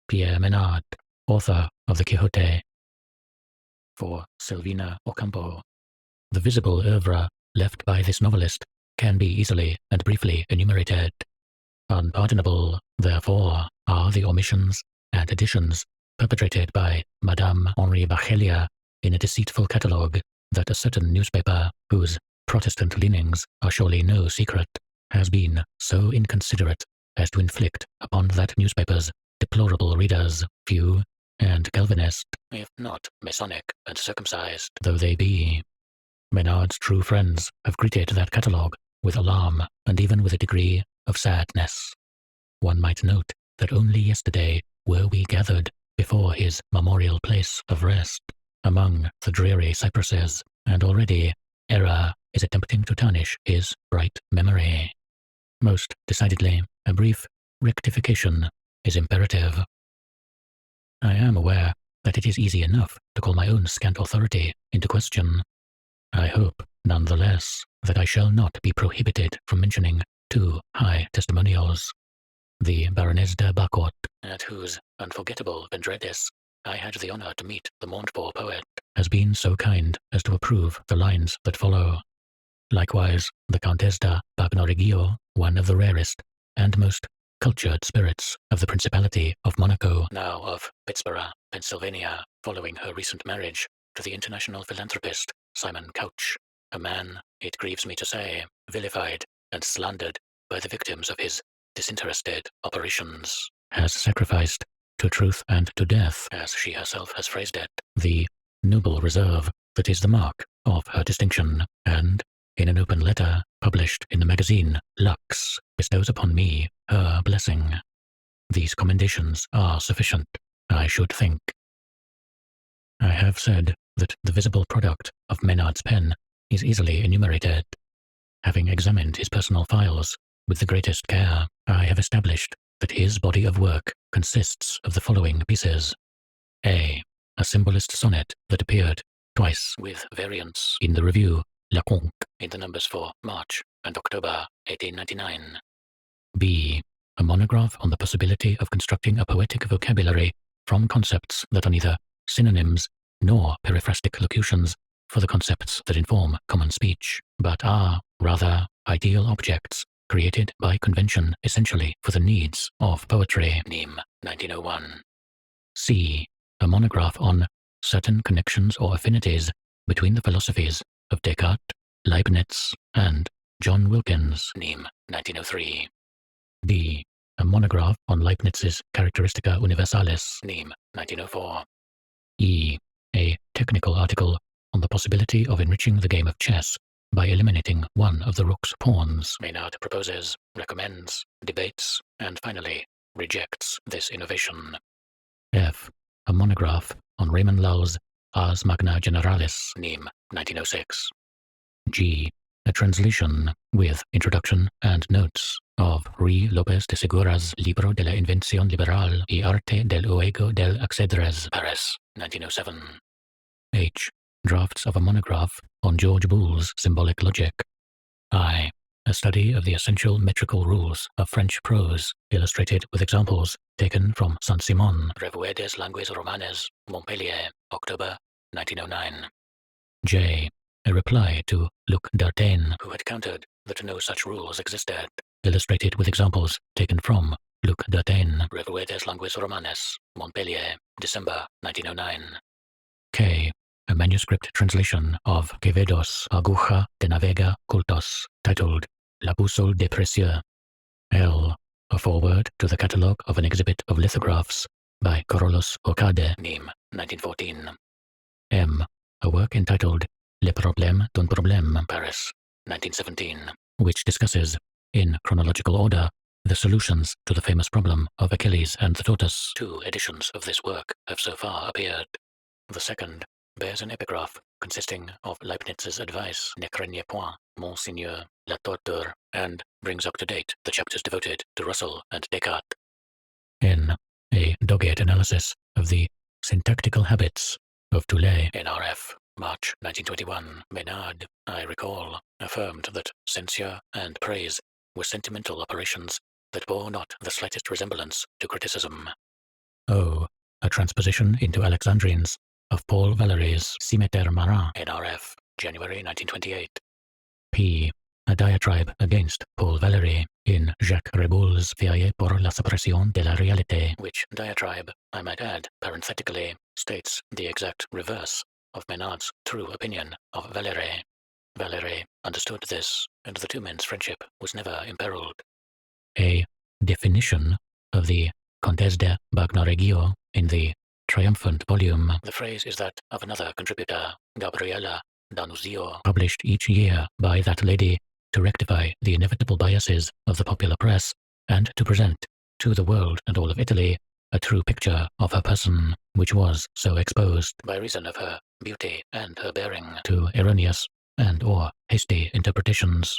Pierre Menard, author of the Quixote. For Silvina Ocampo, the visible oeuvre left by this novelist can be easily and briefly enumerated. Unpardonable, therefore, are the omissions and additions perpetrated by Madame Henri Bachelia in a deceitful catalogue that a certain newspaper, whose Protestant leanings are surely no secret, has been so inconsiderate as to inflict upon that newspaper's deplorable readers, few and Calvinist, if not Masonic and circumcised though they be. Menard's true friends have greeted that catalogue with alarm and even with a degree of sadness. One might note that only yesterday were we gathered before his memorial place of rest among the dreary cypresses, and already error is attempting to tarnish his bright memory. Most decidedly, a brief rectification is imperative. I am aware that it is easy enough to call my own scant authority into question. I hope, none the less, that I shall not be prohibited from mentioning two high testimonials. The Baroness de Bacourt, at whose unforgettable vendredis I had the honor to meet the mourned-for poet, has been so kind as to approve the lines that follow. Likewise, the Countess de Bagnoregio, one of the rarest and most cultured spirits of the Principality of Monaco, now of Pittsburgh, Pennsylvania, following her recent marriage to the international philanthropist Simon Couch, a man, it grieves me to say, vilified and slandered by the victims of his disinterested operations, has sacrificed to truth and to death, as she herself has phrased it, the noble reserve that is the mark of her distinction, and, in an open letter published in the magazine Lux, bestows upon me her blessing. These commendations are sufficient, I should think. I have said that the visible product of Menard's pen is easily enumerated. Having examined his personal files with the greatest care, I have established that his body of work consists of the following pieces. A symbolist sonnet that appeared twice with variants in the review La Conque in the numbers for March and October 1899. B. A monograph on the possibility of constructing a poetic vocabulary from concepts that are neither synonyms nor periphrastic locutions for the concepts that inform common speech, but are, rather, ideal objects created by convention essentially for the needs of poetry. Nîmes, 1901. C. A monograph on certain connections or affinities between the philosophies of Descartes, Leibniz, and John Wilkins. Nîmes, 1903. D. A monograph on Leibniz's Characteristica Universalis. Nîmes, 1904. E. A technical article on the possibility of enriching the game of chess by eliminating one of the rook's pawns. Menard proposes, recommends, debates, and finally rejects this innovation. F. A monograph on Raymond Lull's Ars Magna Generalis. Nîmes, 1906. G. A translation, with introduction and notes, of Ruy López de Segura's Libro de la Invención Liberal y Arte del Juego del Ajedrez, Paris, 1907. H. Drafts of a monograph on George Boole's symbolic logic. I. A study of the essential metrical rules of French prose, illustrated with examples taken from Saint-Simon, Revue des Langues Romanes, Montpellier, October, 1909. J. A reply to Luc D'Artagne, who had countered that no such rules existed, illustrated with examples taken from Luc D'Artagne, Revue des Langues Romanes, Montpellier, December, 1909. K. A manuscript translation of Quevedo's Aguja de Navega Cultos, titled La Boussole des Précieux. L. A foreword to the catalogue of an exhibit of lithographs by Carolus Ocade, Nîmes, 1914. M. A work entitled Le Problème d'un Problème, Paris, 1917, which discusses, in chronological order, the solutions to the famous problem of Achilles and the tortoise. 2 editions of this work have so far appeared. The second bears an epigraph consisting of Leibniz's advice, Ne craignez point, Monseigneur, la torture, and brings up to date the chapters devoted to Russell and Descartes. N. A dogged analysis of the syntactical habits of Toulet, NRF, March 1921. Menard, I recall, affirmed that censure and praise were sentimental operations that bore not the slightest resemblance to criticism. O. A transposition into Alexandrines of Paul Valéry's Cimetière Marin, NRF, January 1928. P. A diatribe against Paul Valéry in Jacques Reboul's Férié pour la suppression de la réalité, which diatribe, I might add, parenthetically, states the exact reverse of Menard's true opinion of Valéry. Valéry understood this, and the two men's friendship was never imperiled. A definition of the Comtesse de Bagnoregio in the triumphant volume. The phrase is that of another contributor, Gabriela D'Annunzio, published each year by that lady to rectify the inevitable biases of the popular press and to present to the world and all of Italy a true picture of her person, which was so exposed by reason of her beauty and her bearing to erroneous and or hasty interpretations.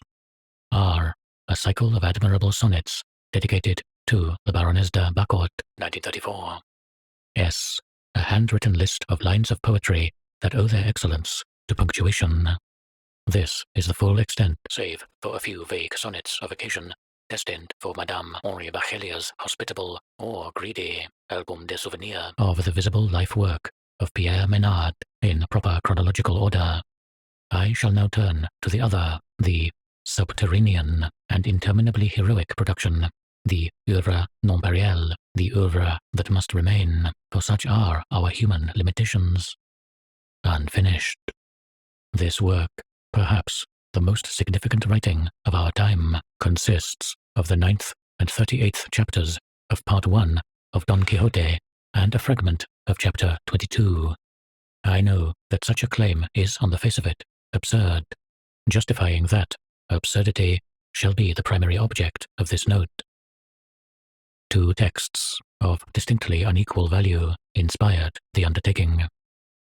R. A cycle of admirable sonnets dedicated to the Baroness de Bacourt, 1934. S. A handwritten list of lines of poetry that owe their excellence to punctuation. This is the full extent, save for a few vague sonnets of occasion, destined for Madame Henri Bachelia's hospitable or greedy album de souvenirs of the visible life work of Pierre Menard in proper chronological order. I shall now turn to the other, the subterranean and interminably heroic production, the oeuvre non périel, the oeuvre that must remain, for such are our human limitations. Unfinished. This work, perhaps the most significant writing of our time, consists of the 9th and 38th chapters of Part 1 of Don Quixote and a fragment of Chapter 22. I know that such a claim is, on the face of it, absurd. Justifying that absurdity shall be the primary object of this note. Two texts of distinctly unequal value inspired the undertaking.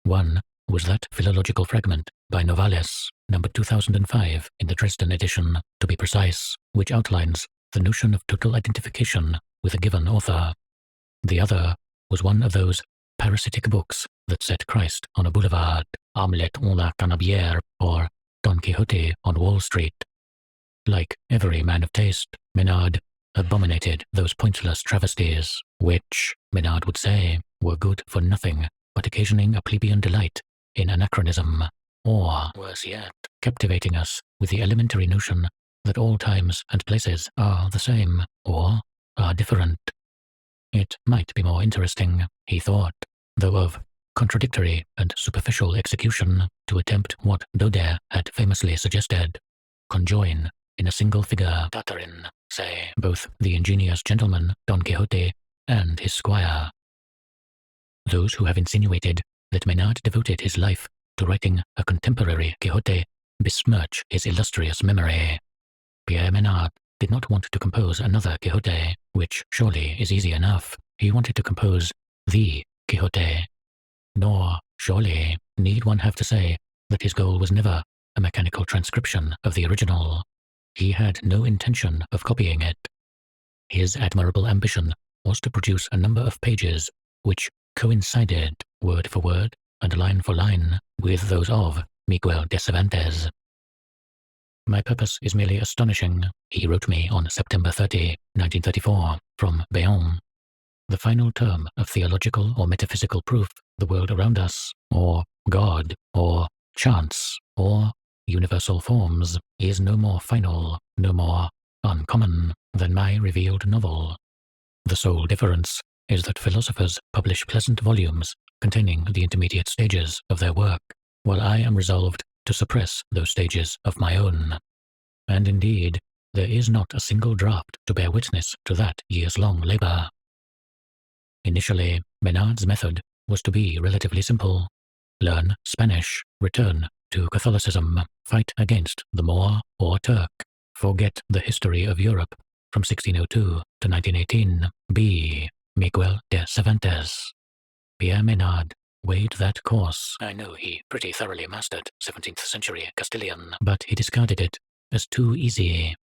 One was that philological fragment by Novales, number 2005 in the Dresden edition, to be precise, which outlines the notion of total identification with a given author. The other was one of those parasitic books that set Christ on a boulevard, Hamlet on la Canebière, or Don Quixote on Wall Street. Like every man of taste, Menard abominated those pointless travesties, which, Menard would say, were good for nothing but occasioning a plebeian delight in anachronism, or, worse yet, captivating us with the elementary notion that all times and places are the same, or are different. It might be more interesting, he thought, though of contradictory and superficial execution, to attempt what Daudet had famously suggested, conjoin in a single figure Tartarin, say, both the ingenious gentleman Don Quixote and his squire. Those who have insinuated that Menard devoted his life to writing a contemporary Quixote besmirch his illustrious memory. Pierre Menard did not want to compose another Quixote, which surely is easy enough. He wanted to compose the Quixote. Nor, surely, need one have to say that his goal was never a mechanical transcription of the original. He had no intention of copying it. His admirable ambition was to produce a number of pages which coincided, word for word and line for line, with those of Miguel de Cervantes. My purpose is merely astonishing, he wrote me on September 30, 1934, from Bayonne. The final term of theological or metaphysical proof, the world around us, or God, or chance, or universal forms, is no more final, no more uncommon than my revealed novel. The sole difference is that philosophers publish pleasant volumes containing the intermediate stages of their work, while I am resolved to suppress those stages of my own. And indeed, there is not a single draft to bear witness to that years-long labor. Initially, Menard's method was to be relatively simple. Learn Spanish, return to Catholicism, fight against the Moor or Turk, forget the history of Europe from 1602 to 1918, be Miguel de Cervantes. Pierre Menard weighed that course. I know he pretty thoroughly mastered 17th century Castilian, but he discarded it as too easy,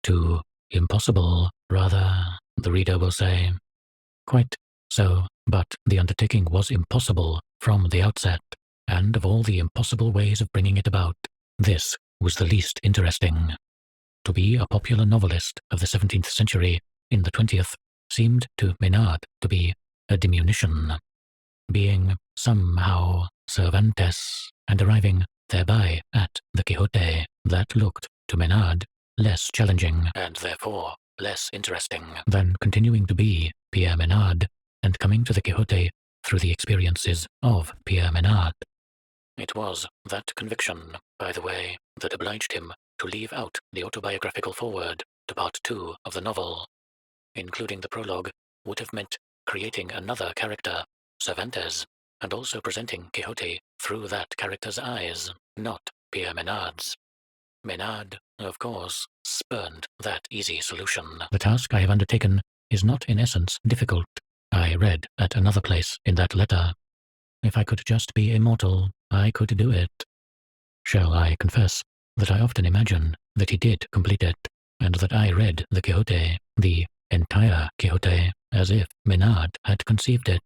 too impossible, rather, the reader will say. Quite so, but the undertaking was impossible from the outset, and of all the impossible ways of bringing it about, this was the least interesting. To be a popular novelist of the 17th century in the 20th seemed to Menard to be a diminution, being somehow Cervantes, and arriving thereby at the Quixote that looked to Menard less challenging and therefore less interesting than continuing to be Pierre Menard and coming to the Quixote through the experiences of Pierre Menard. It was that conviction, by the way, that obliged him to leave out the autobiographical foreword to part 2 of the novel. Including the prologue would have meant creating another character, Cervantes, and also presenting Quixote through that character's eyes, not Pierre Menard's. Menard, of course, spurned that easy solution. The task I have undertaken is not in essence difficult, I read at another place in that letter. If I could just be immortal, I could do it. Shall I confess that I often imagine that he did complete it, and that I read the Quixote, the entire Quixote, as if Menard had conceived it.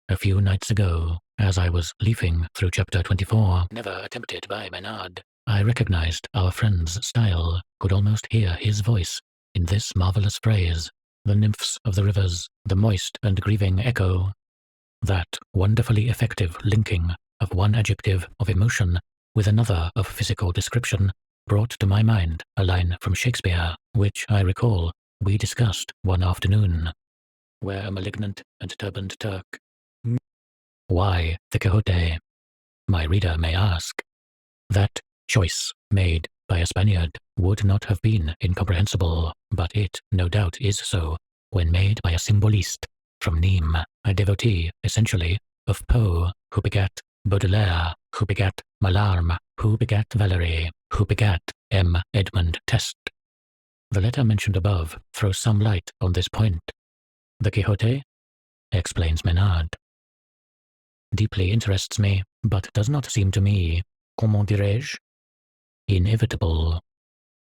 A few nights ago, as I was leafing through chapter 24, never attempted by Menard, I recognized our friend's style, could almost hear his voice in this marvelous phrase, the nymphs of the rivers, the moist and grieving echo. That wonderfully effective linking of one adjective of emotion with another of physical description brought to my mind a line from Shakespeare, which I recall we discussed one afternoon, where a malignant and turbaned Turk. Why the Quixote? My reader may ask. That choice made by a Spaniard would not have been incomprehensible, but it no doubt is so when made by a symboliste from Nîmes, a devotee, essentially, of Poe, who begat Baudelaire, who begat Mallarmé, who begat Valery, who begat M. Edmund Test. The letter mentioned above throws some light on this point. The Quixote, explains Menard, deeply interests me, but does not seem to me, comment dirais-je, inevitable.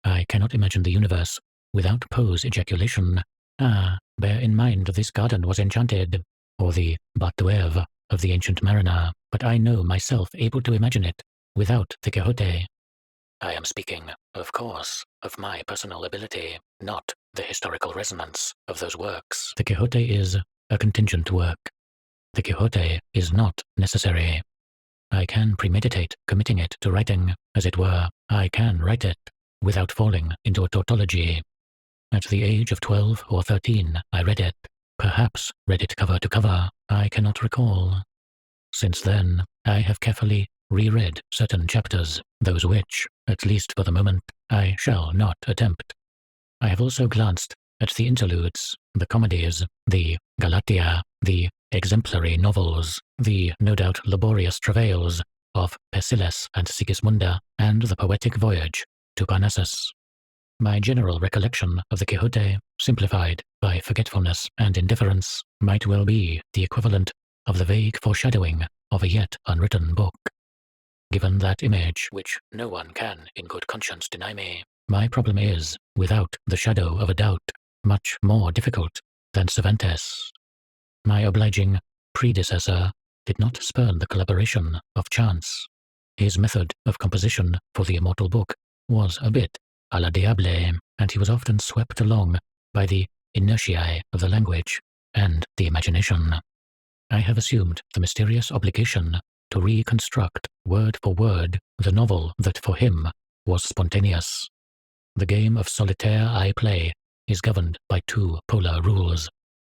I cannot imagine the universe without Poe's ejaculation, "Ah, bear in mind this garden was enchanted," or the bateau d'oeuvre of the ancient mariner, but I know myself able to imagine it without the Quixote. I am speaking, of course, of my personal ability, not the historical resonance of those works. The Quixote is a contingent work. The Quixote is not necessary. I can premeditate committing it to writing, as it were. I can write it without falling into a tautology. At the age of 12 or 13, I read it, perhaps read it cover to cover, I cannot recall. Since then, I have carefully reread certain chapters, those which, at least for the moment, I shall not attempt. I have also glanced at the interludes, the comedies, the Galatea, the exemplary novels, the no doubt laborious travails of Persiles and Sigismunda, and the poetic voyage to Parnassus. My general recollection of the Quixote, simplified by forgetfulness and indifference, might well be the equivalent of the vague foreshadowing of a yet unwritten book. Given that image, which no one can in good conscience deny me, my problem is, without the shadow of a doubt, much more difficult than Cervantes. My obliging predecessor did not spurn the collaboration of chance. His method of composition for the immortal book was a bit à la diable, and he was often swept along by the inertiae of the language and the imagination. I have assumed the mysterious obligation to reconstruct, word for word, the novel that for him was spontaneous. The game of solitaire I play is governed by two polar rules.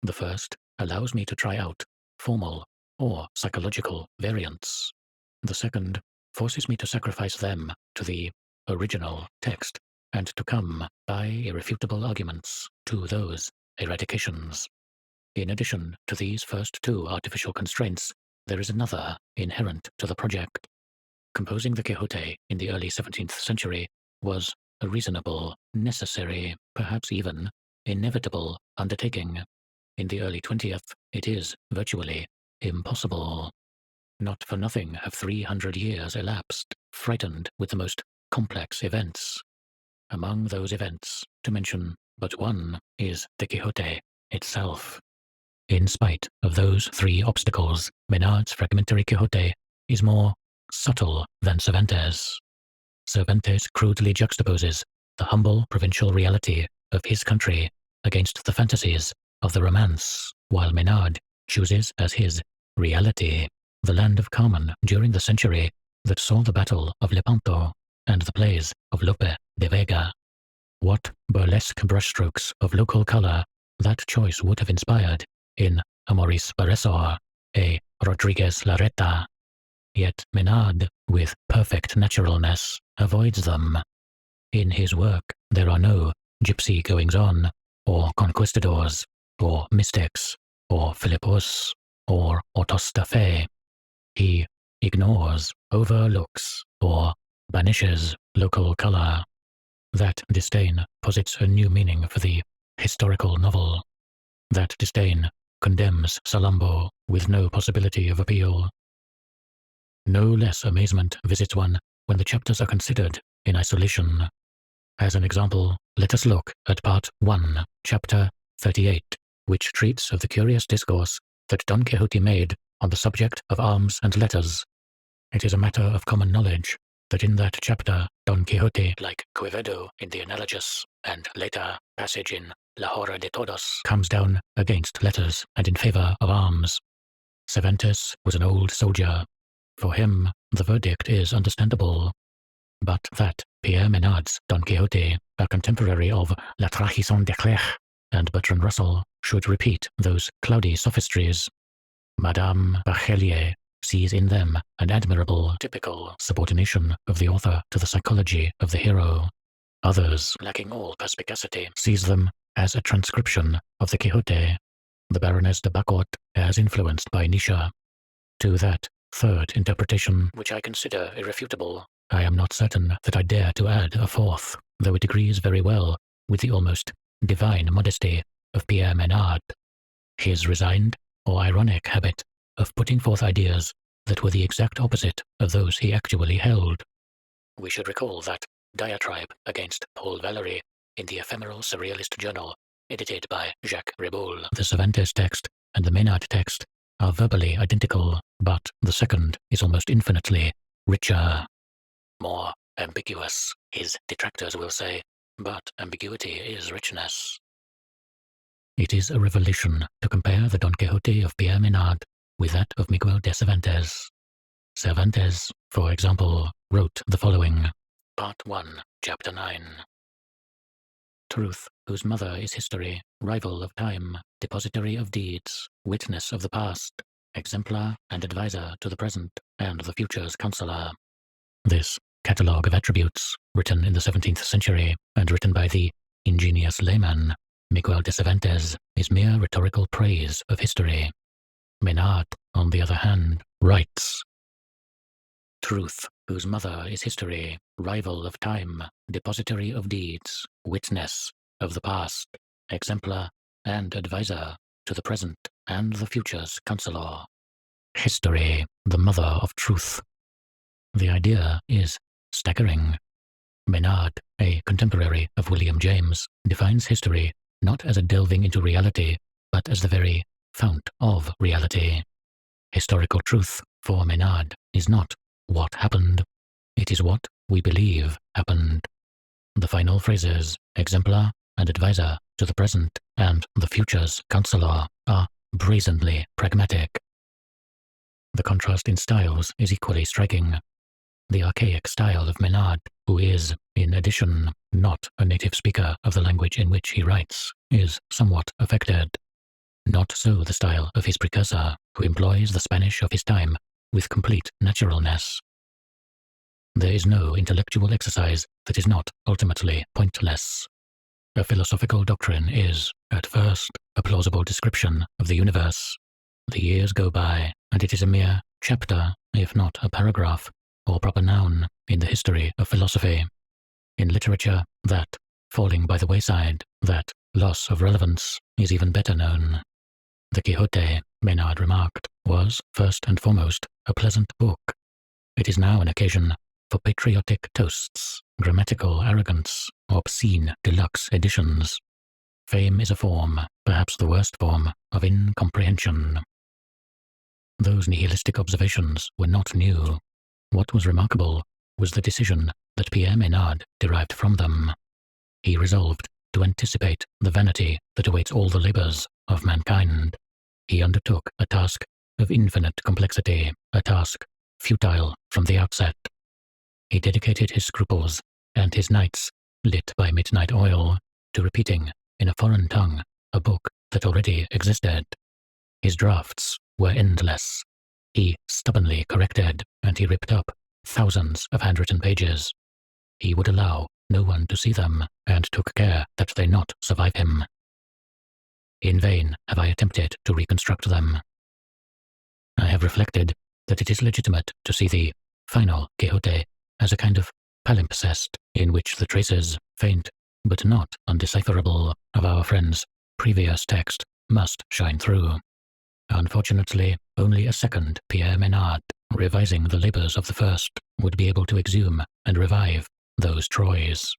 The first allows me to try out formal or psychological variants. The second forces me to sacrifice them to the original text and to come, by irrefutable arguments, to those eradications. In addition to these first two artificial constraints, there is another inherent to the project. Composing the Quixote in the early 17th century was a reasonable, necessary, perhaps even inevitable undertaking. In the early 20th, it is virtually impossible. Not for nothing have 300 years elapsed, frightened with the most complex events. Among those events, to mention but one, is the Quixote itself. In spite of those three obstacles, Menard's fragmentary Quixote is more subtle than Cervantes. Cervantes crudely juxtaposes the humble provincial reality of his country against the fantasies of the romance, while Menard chooses as his reality the land of Carmen during the century that saw the Battle of Lepanto and the plays of Lope de Vega. What burlesque brushstrokes of local color that choice would have inspired in a Maurice Barresor, a Rodriguez Larreta. Yet Menard, with perfect naturalness, avoids them. In his work, there are no gypsy goings-on, or conquistadors, or mystics, or Philippus, or autostafe. He ignores, overlooks, or banishes local color. That disdain posits a new meaning for the historical novel. That disdain condemns Salambo with no possibility of appeal. No less amazement visits one when the chapters are considered in isolation. As an example, let us look at Part 1, Chapter 38, which treats of the curious discourse that Don Quixote made on the subject of arms and letters. It is a matter of common knowledge that in that chapter Don Quixote, like Quevedo in the analogous and later passage in La Hora de Todos, comes down against letters and in favor of arms. Cervantes was an old soldier. For him, the verdict is understandable. But that Pierre Menard's Don Quixote, a contemporary of La Trahison de Clerc and Bertrand Russell, should repeat those cloudy sophistries. Madame Bachelier sees in them an admirable, typical subordination of the author to the psychology of the hero. Others, lacking all perspicacity, sees them as a transcription of the Quixote, the Baroness de Bacourt as influenced by Nietzsche. To that third interpretation, which I consider irrefutable, I am not certain that I dare to add a fourth, though it agrees very well with the almost divine modesty of Pierre Menard, his resigned or ironic habit of putting forth ideas that were the exact opposite of those he actually held. We should recall that diatribe against Paul Valéry in the ephemeral surrealist journal edited by Jacques Riboul. The Cervantes text and the Menard text are verbally identical, but the second is almost infinitely richer. More ambiguous, his detractors will say, but ambiguity is richness. It is a revelation to compare the Don Quixote of Pierre Menard with that of Miguel de Cervantes. Cervantes, for example, wrote the following. Part 1, Chapter 9. Truth, whose mother is history, rival of time, depository of deeds, witness of the past, exemplar and adviser to the present and the future's counselor. This catalogue of attributes, written in the 17th century and written by the ingenious layman Miguel de Cervantes, is mere rhetorical praise of history. Menard, on the other hand, writes, Truth, whose mother is history, rival of time, depository of deeds, witness of the past, exemplar and adviser to the present and the future's counselor. History, the mother of truth. The idea is staggering. Menard, a contemporary of William James, defines history not as a delving into reality, but as the very fount of reality. Historical truth, for Menard, is not what happened. It is what we believe happened. The final phrases, exemplar and adviser to the present and the future's counselor, are brazenly pragmatic. The contrast in styles is equally striking. The archaic style of Menard, who is, in addition, not a native speaker of the language in which he writes, is somewhat affected. Not so the style of his precursor, who employs the Spanish of his time with complete naturalness. There is no intellectual exercise that is not ultimately pointless. A philosophical doctrine is, at first, a plausible description of the universe. The years go by, and it is a mere chapter, if not a paragraph, or proper noun, in the history of philosophy. In literature, that, falling by the wayside, that loss of relevance, is even better known. The Quixote, Menard remarked, was, first and foremost, a pleasant book. It is now an occasion for patriotic toasts, grammatical arrogance, obscene deluxe editions. Fame is a form, perhaps the worst form, of incomprehension. Those nihilistic observations were not new. What was remarkable was the decision that Pierre Menard derived from them. He resolved to anticipate the vanity that awaits all the labors of mankind. he undertook a task of infinite complexity, a task futile from the outset. He dedicated his scruples and his nights, lit by midnight oil, to repeating, in a foreign tongue, a book that already existed. His drafts were endless. He stubbornly corrected, and he ripped up thousands of handwritten pages. He would allow no one to see them, and took care that they not survive him. In vain have I attempted to reconstruct them. I have reflected that it is legitimate to see the final Quixote as a kind of palimpsest in which the traces, faint but not undecipherable, of our friend's previous text must shine through. Unfortunately, only a second Pierre Menard, revising the labors of the first, would be able to exhume and revive those Troys.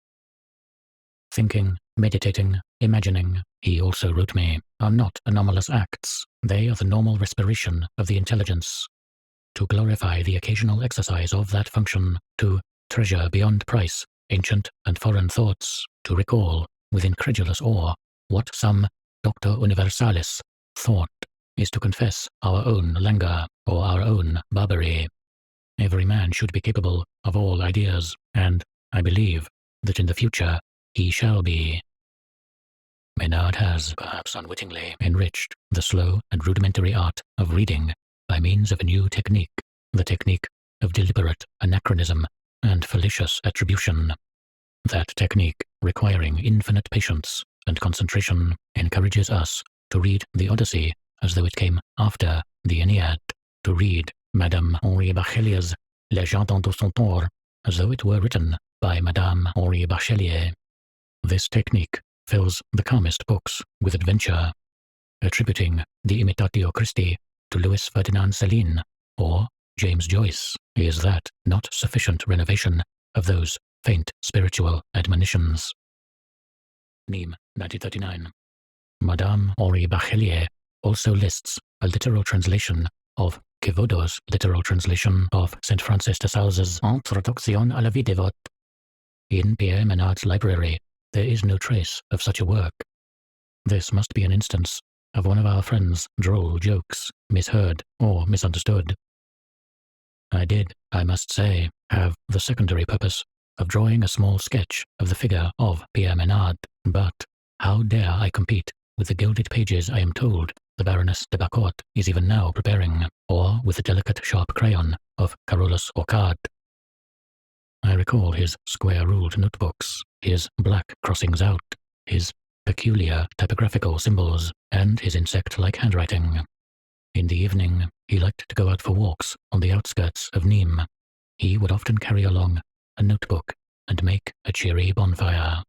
Thinking, meditating, imagining, he also wrote me, are not anomalous acts. They are the normal respiration of the intelligence. To glorify the occasional exercise of that function, to treasure beyond price ancient and foreign thoughts, to recall with incredulous awe what some Doctor Universalis thought, is to confess our own languor or our own barbarity. Every man should be capable of all ideas, and I believe that in the future he shall be. Menard has, perhaps unwittingly, enriched the slow and rudimentary art of reading by means of a new technique, the technique of deliberate anachronism and fallacious attribution. That technique, requiring infinite patience and concentration, encourages us to read the Odyssey as though it came after the Aeneid, to read Madame Henri Bachelier's Legende de son temps as though it were written by Madame Henri Bachelier. This technique fills the calmest books with adventure. Attributing the Imitatio Christi to Louis Ferdinand Céline or James Joyce, is that not sufficient renovation of those faint spiritual admonitions? Nîmes, 1939. Madame Henri Bachelier also lists a literal translation of Quevedo's literal translation of St. Francis de Sales's Introduction à la vie dévote. In Pierre Menard's library, there is no trace of such a work. This must be an instance of one of our friend's droll jokes, misheard or misunderstood. I did, I must say, have the secondary purpose of drawing a small sketch of the figure of Pierre Menard, but how dare I compete with the gilded pages I am told the Baroness de Bacourt is even now preparing, or with the delicate sharp crayon of Carolus Orcard? I recall his square-ruled notebooks, his black crossings out, his peculiar typographical symbols, and his insect-like handwriting. In the evening, he liked to go out for walks on the outskirts of Nîmes. He would often carry along a notebook and make a cheery bonfire.